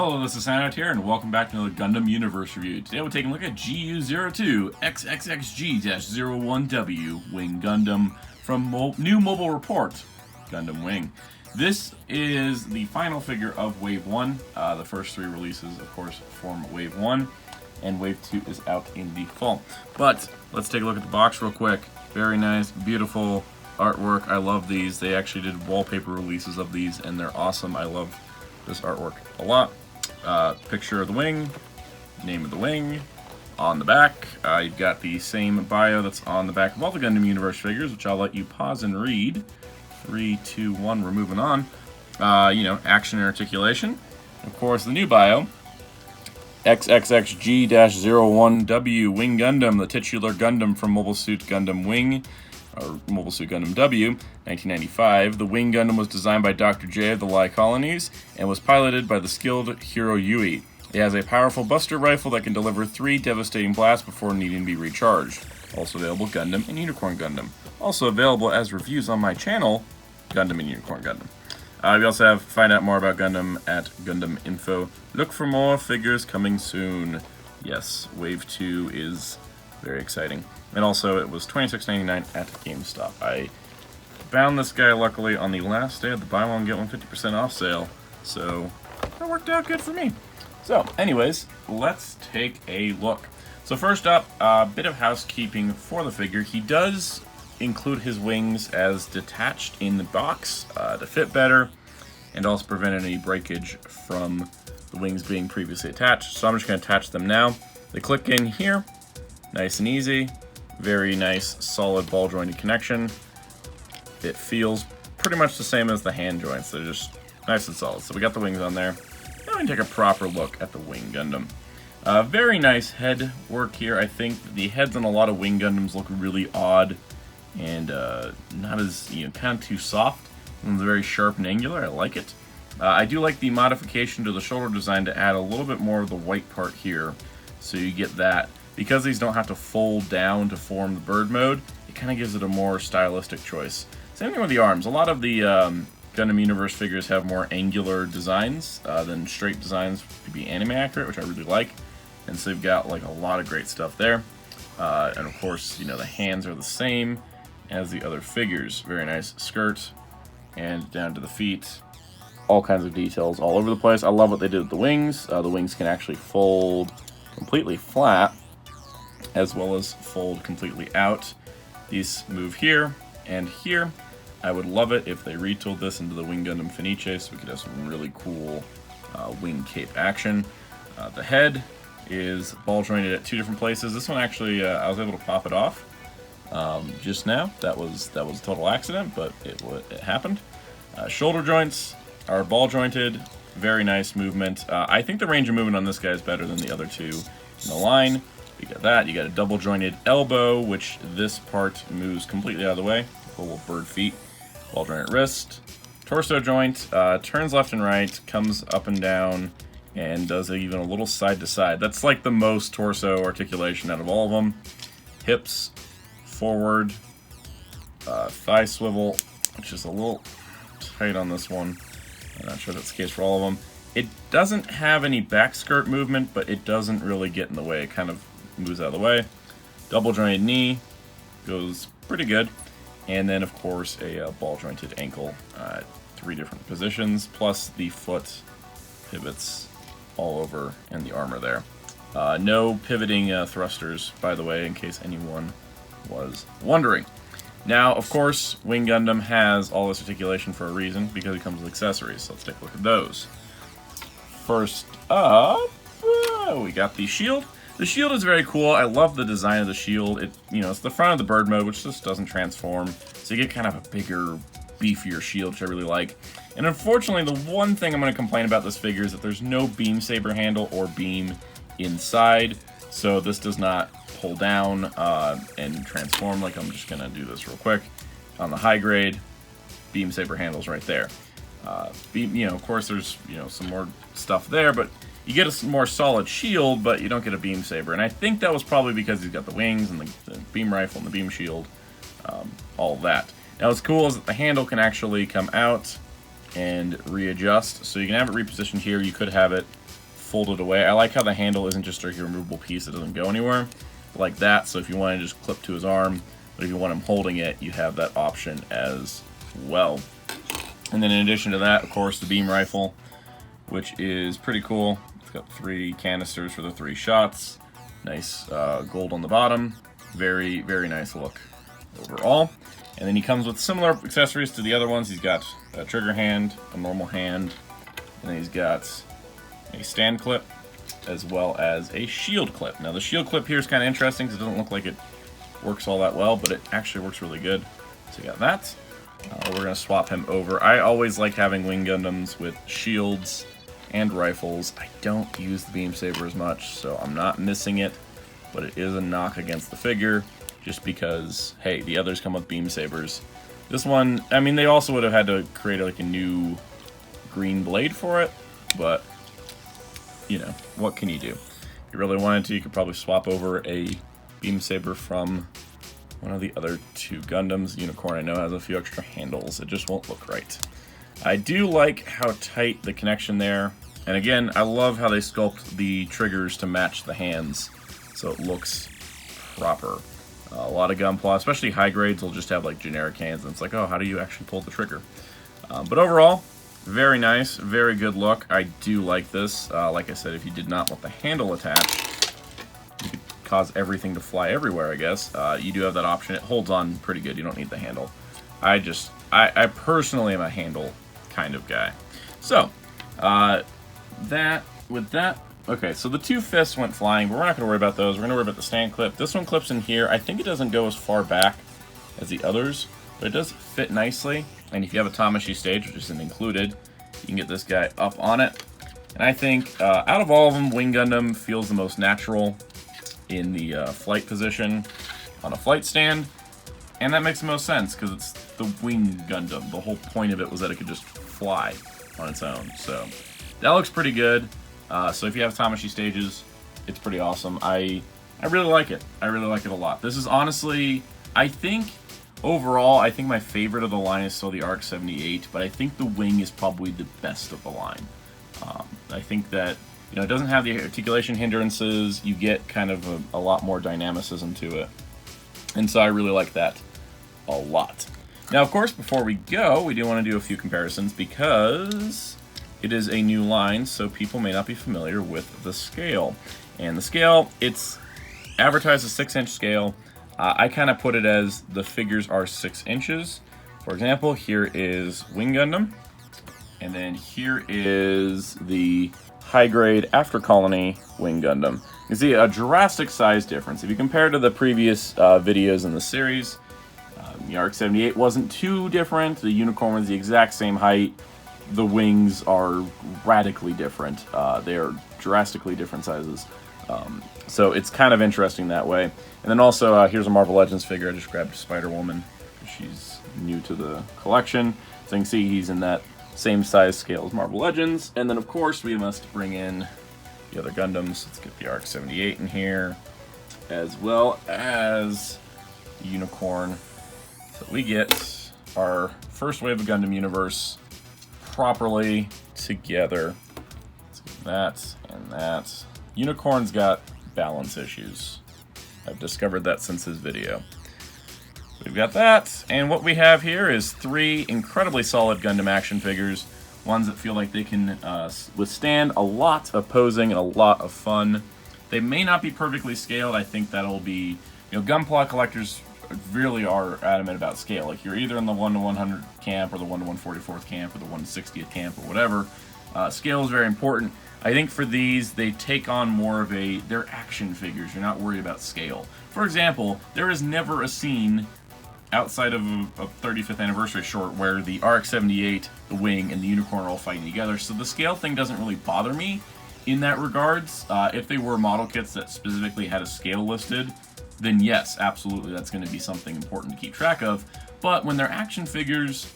Hello, this is Soundout here, and welcome back to another Gundam Universe review. Today we're taking a look at GU-02 XXXG-01W Wing Gundam from New Mobile Report, Gundam Wing. This is the final figure of Wave 1. The first three releases, of course, form Wave 1, and Wave 2 is out in the fall. But let's take a look at the box real quick. Very nice, beautiful artwork. I love these. They actually did wallpaper releases of these, and they're awesome. I love this artwork a lot. Picture of the wing, name of the wing. On the back, you've got the same bio that's on the back of all the Gundam Universe figures, which I'll let you pause and read. 3, 2, 1, we're moving on. Action and articulation. Of course, the new bio. XXXG-01W Wing Gundam, the titular Gundam from Mobile Suit Gundam Wing, or Mobile Suit Gundam W, 1995. The Wing Gundam was designed by Dr. J of the Lai Colonies and was piloted by the skilled Hiro Yui. It has a powerful buster rifle that can deliver 3 devastating blasts before needing to be recharged. Also available Gundam and Unicorn Gundam. Also available as reviews on my channel, Gundam and Unicorn Gundam. We also have find out more about Gundam at Gundam Info. Look for more figures coming soon. Yes, Wave 2 is very exciting. And also, it was $26.99 at GameStop. I found this guy, luckily, on the last day of the buy one, get one 50% off sale. So, that worked out good for me. So, anyways, let's take a look. So first up, a bit of housekeeping for the figure. He does include his wings as detached in the box to fit better, and also prevent any breakage from the wings being previously attached. So I'm just going to attach them now. They click in here, nice and easy. Very nice, solid ball jointed connection. It feels pretty much the same as the hand joints. They're just nice and solid. So we got the wings on there. Now we can take a proper look at the Wing Gundam. Very nice head work here. I think the heads on a lot of Wing Gundams look really odd and not as, kind of too soft. And very sharp and angular. I like it. I do like the modification to the shoulder design to add a little bit more of the white part here. So you get that. Because these don't have to fold down to form the bird mode, it kind of gives it a more stylistic choice. Same thing with the arms. A lot of the Gundam Universe figures have more angular designs than straight designs to be anime accurate, which I really like. And so you've got like a lot of great stuff there. And of course, the hands are the same as the other figures. Very nice skirt and down to the feet. All kinds of details all over the place. I love what they did with the wings. The wings can actually fold completely flat, as well as fold completely out. These move here and here. I would love it if they retooled this into the Wing Gundam Fenice so we could have some really cool wing cape action. The head is ball jointed at 2 different places. This one actually, I was able to pop it off just now. That was a total accident, but it happened. Shoulder joints are ball jointed. Very nice movement. I think the range of movement on this guy is better than the other two in the line. You got that. You got a double jointed elbow, which this part moves completely out of the way. Little bird feet. Ball jointed wrist. Torso joint. Turns left and right. Comes up and down. And does even a little side to side. That's like the most torso articulation out of all of them. Hips. Forward. Thigh swivel. Which is a little tight on this one. I'm not sure that's the case for all of them. It doesn't have any back skirt movement, but it doesn't really get in the way. It kind of moves out of the way. Double jointed knee goes pretty good. And then, of course, a ball jointed ankle. 3 different positions, plus the foot pivots all over and the armor there. No pivoting thrusters, by the way, in case anyone was wondering. Now, of course, Wing Gundam has all this articulation for a reason, because it comes with accessories. So let's take a look at those. First up, we got the shield. The shield is very cool. I love the design of the shield. It's the front of the bird mode, which just doesn't transform. So you get kind of a bigger, beefier shield, which I really like. And unfortunately, the one thing I'm going to complain about this figure is that there's no beam saber handle or beam inside. So this does not pull down and transform. Like, I'm just going to do this real quick. On the high grade, beam saber handles right there. Of course, there's some more stuff there, but you get a more solid shield, but you don't get a beam saber. And I think that was probably because he's got the wings and the beam rifle and the beam shield, all of that. Now, what's cool is that the handle can actually come out and readjust. So you can have it repositioned here. You could have it folded away. I like how the handle isn't just a removable piece that doesn't go anywhere, like that. So if you want to just clip to his arm, but if you want him holding it, you have that option as well. And then in addition to that, of course, the beam rifle, which is pretty cool. It's got 3 canisters for the 3 shots. Nice gold on the bottom. Very, very nice look overall. And then he comes with similar accessories to the other ones. He's got a trigger hand, a normal hand, and then he's got a stand clip, as well as a shield clip. Now the shield clip here is kind of interesting because it doesn't look like it works all that well, but it actually works really good. So you got that. We're going to swap him over. I always like having Wing Gundams with shields and rifles. I don't use the Beam Saber as much, so I'm not missing it, but it is a knock against the figure, just because, hey, the others come with Beam Sabers. This one, I mean, they also would have had to create like a new green blade for it, but, you know, what can you do? If you really wanted to, you could probably swap over a Beam Saber from one of the other 2 Gundams. Unicorn, I know, has a few extra handles. It just won't look right. I do like how tight the connection there. And again, I love how they sculpt the triggers to match the hands, so it looks proper. A lot of Gunpla, especially high grades, will just have like generic hands, and it's like, oh, how do you actually pull the trigger? But overall, very nice, very good look. I do like this. Like I said, if you did not want the handle attached, you could cause everything to fly everywhere, I guess. You do have that option. It holds on pretty good. You don't need the handle. I personally am a handle kind of guy. So, okay, so the 2 fists went flying, but we're not going to worry about those. We're going to worry about the stand clip. This one clips in here. I think it doesn't go as far back as the others, but it does fit nicely. And if you have a Tamashii stage, which isn't included, you can get this guy up on it. And I think, out of all of them, Wing Gundam feels the most natural in the flight position on a flight stand, and that makes the most sense because it's the Wing Gundam. The whole point of it was that it could just fly on its own, so that looks pretty good. So if you have Tamashii stages, it's pretty awesome. I really like it. I really like it a lot. This is honestly, I think overall, I think my favorite of the line is still the ARC-78, but I think the Wing is probably the best of the line. I think that, you know, it doesn't have the articulation hindrances. You get kind of a lot more dynamicism to it. And so I really like that a lot. Now, of course, before we go, we do want to do a few comparisons because it is a new line, so people may not be familiar with the scale. And the scale, it's advertised as 6-inch scale. I kind of put it as the figures are 6 inches. For example, here is Wing Gundam. And then here is the high-grade After Colony Wing Gundam. You see a drastic size difference. If you compare to the previous videos in the series, the ARC-78 wasn't too different. The Unicorn was the exact same height. The wings are radically different. They are drastically different sizes. So it's kind of interesting that way. And then also, here's a Marvel Legends figure. I just grabbed Spider-Woman. She's new to the collection. So you can see he's in that same size scale as Marvel Legends. And then, of course, we must bring in the other Gundams. Let's get the ARC-78 in here, as well as Unicorn. So we get our first wave of Gundam Universe properly together. Let's get that and that. Unicorn's got balance issues. I've discovered that since his video. We've got that, and what we have here is 3 incredibly solid Gundam action figures, ones that feel like they can withstand a lot of posing and a lot of fun. They may not be perfectly scaled. I think that'll be, you know, Gunpla collectors really are adamant about scale. Like, you're either in the 1/100 camp or the 1/144th camp or the 1/60th camp or whatever. Scale is very important. I think for these, they take on more of they're action figures. You're not worried about scale. For example, there is never a scene outside of a 35th anniversary short where the ARC-78, the Wing, and the Unicorn are all fighting together. So the scale thing doesn't really bother me in that regards. If they were model kits that specifically had a scale listed, then yes, absolutely, that's going to be something important to keep track of. But when they're action figures,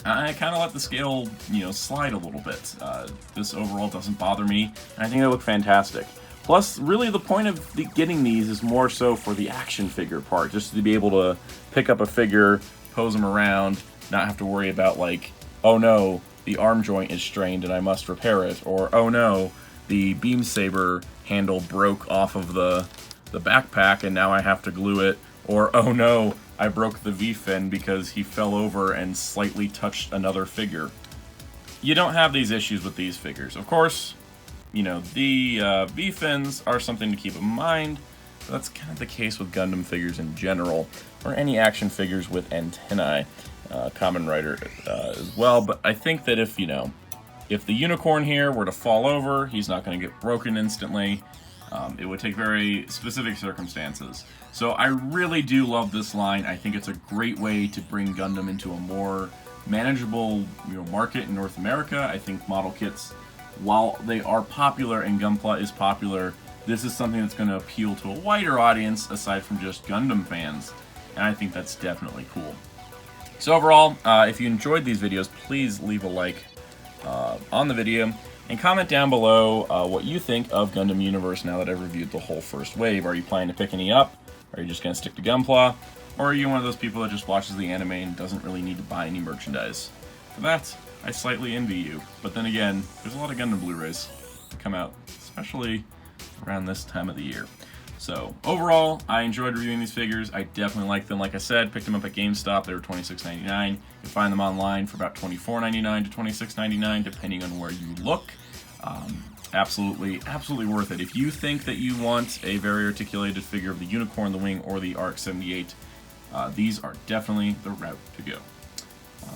I kind of let the scale, you know, slide a little bit. This overall doesn't bother me, and I think they look fantastic. Plus, really, the point of getting these is more so for the action figure part, just to be able to pick up a figure, pose them around, not have to worry about, like, oh no, the arm joint is strained and I must repair it, or oh no, the beam saber handle broke off of the backpack, and now I have to glue it. Or, oh no, I broke the V-fin because he fell over and slightly touched another figure. You don't have these issues with these figures. Of course, you know, the V-fins are something to keep in mind. But that's kind of the case with Gundam figures in general, or any action figures with antennae. Kamen Rider as well. But I think that if, you know, if the unicorn here were to fall over, he's not going to get broken instantly. It would take very specific circumstances. So I really do love this line. I think it's a great way to bring Gundam into a more manageable, you know, market in North America. I think model kits, while they are popular and Gunpla is popular, this is something that's going to appeal to a wider audience aside from just Gundam fans. And I think that's definitely cool. So overall, if you enjoyed these videos, please leave a like on the video. And comment down below what you think of Gundam Universe now that I've reviewed the whole first wave. Are you planning to pick any up? Are you just going to stick to Gunpla? Or are you one of those people that just watches the anime and doesn't really need to buy any merchandise? For that, I slightly envy you. But then again, there's a lot of Gundam Blu-rays that come out, especially around this time of the year. So, overall, I enjoyed reviewing these figures. I definitely like them. Like I said, picked them up at GameStop. They were $26.99. You can find them online for about $24.99 to $26.99, depending on where you look. Absolutely worth it. If you think that you want a very articulated figure of the Unicorn, the Wing, or the RX-78, these are definitely the route to go.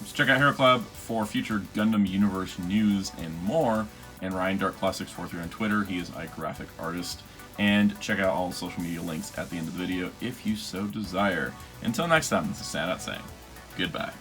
So check out Hero Club for future Gundam Universe news and more. And Ryan Dark643 on Twitter. He is a graphic artist. And check out all the social media links at the end of the video if you so desire. Until next time, this is Soundout saying goodbye.